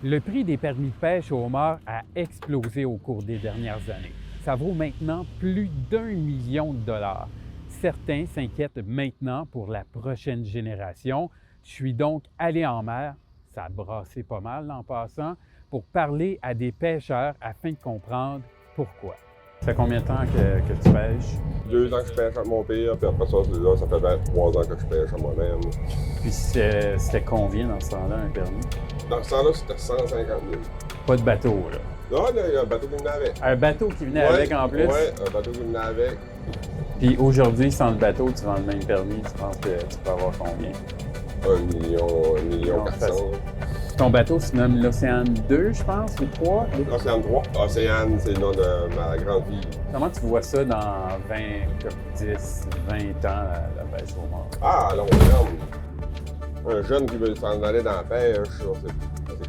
Le prix des permis de pêche au homard a explosé au cours des dernières années. Ça vaut maintenant plus d'1 million de dollars. Certains s'inquiètent maintenant pour la prochaine génération. Je suis donc allé en mer, ça a brassé pas mal en passant, pour parler à des pêcheurs afin de comprendre pourquoi. Ça fait combien de temps que tu pêches? 2 ans que je pêche avec mon père, puis après ça, ça fait 23 ans que je pêche à moi-même. Puis c'était combien dans ce temps-là, un permis? Dans ce temps-là, c'était 150 000. Pas de bateau, là. Non, là, il y a un bateau qui venait avec. Un bateau qui venait avec en plus? Oui, un bateau qui venait avec. Puis aujourd'hui, sans le bateau, tu vends le même permis, tu penses que tu peux avoir combien? 1 million 400. Ton bateau se nomme l'Océane 2, je pense, ou 3? Océane 3. Océane, c'est le nom de ma grande fille. Comment tu vois ça dans 10, 20 ans, la pêche au homard? Ah, à long terme. Un jeune qui veut s'en aller dans la pêche,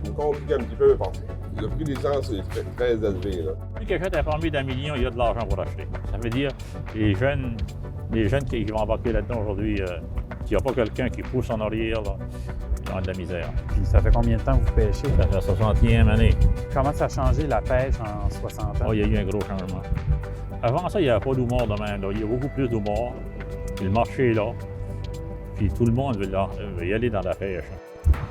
c'est compliqué un petit peu parce que le prix des licences est très élevé. Là. Si quelqu'un est informé d'1 million, il y a de l'argent pour acheter. Ça veut dire les jeunes qui vont embarquer là-dedans aujourd'hui, s'il n'y a pas quelqu'un qui pousse en arrière, là, ils ont de la misère. Puis ça fait combien de temps que vous pêchez? Ça fait la 60e année. Comment ça a changé la pêche en 60 ans? Oh, il y a eu un gros changement. Avant ça, il n'y avait pas d'humour de même. Là. Il y a beaucoup plus d'humour. Puis le marché est là. Puis tout le monde veut y aller dans la pêche.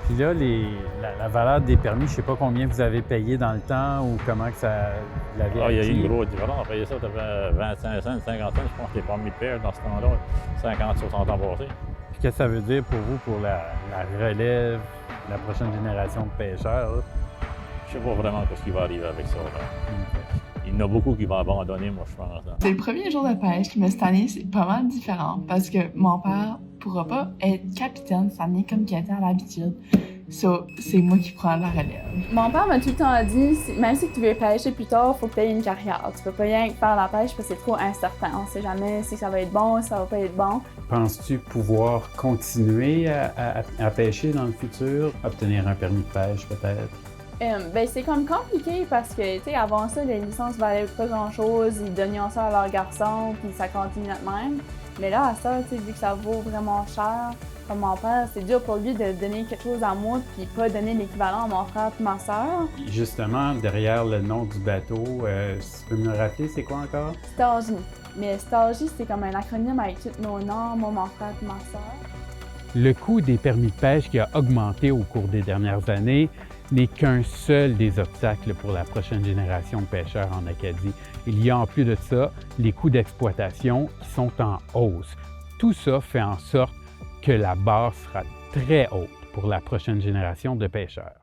Puis là, la valeur des permis, je ne sais pas combien vous avez payé dans le temps ou comment que ça l'avait Ah, il y a eu acquis. une grosse différence. On payait ça, ça fait 25 cents, 50 cents, je pense, les permis de pêche dans ce temps-là, 50, 60 ans passés. Puis qu'est-ce que ça veut dire pour vous, pour la relève, la prochaine génération de pêcheurs? Là? Je ne sais pas vraiment ce qui va arriver avec ça. Là. Il y en a beaucoup qui vont abandonner, moi, je pense. Là. C'est le premier jour de pêche, mais cette année, c'est pas mal différent parce que mon père pourra pas être capitaine cette année comme qu'il était à l'habitude. So, c'est moi qui prends la relève. Mon père m'a tout le temps dit, même si tu veux pêcher plus tard, il faut que tu aies une carrière. Tu peux pas rien faire la pêche parce que c'est trop incertain. On sait jamais si ça va être bon, si ça va pas être bon. Penses-tu pouvoir continuer à pêcher dans le futur, obtenir un permis de pêche peut-être? Ben, c'est comme compliqué parce que, tu sais, avant ça, les licences valaient pas grand-chose. Ils donnaient ça à leurs garçons, puis ça continue de même. Mais là, à ça, tu sais, vu que ça vaut vraiment cher, comme mon père, c'est dur pour lui de donner quelque chose à moi puis pas donner l'équivalent à mon frère et ma sœur. Justement, derrière le nom du bateau, tu peux me le rappeler, c'est quoi encore? Stargy. Mais Stargy, c'est comme un acronyme avec tous nos noms, moi, mon frère et ma sœur. Le coût des permis de pêche qui a augmenté au cours des dernières années n'est qu'un seul des obstacles pour la prochaine génération de pêcheurs en Acadie. Il y a en plus de ça les coûts d'exploitation qui sont en hausse. Tout ça fait en sorte que la barre sera très haute pour la prochaine génération de pêcheurs.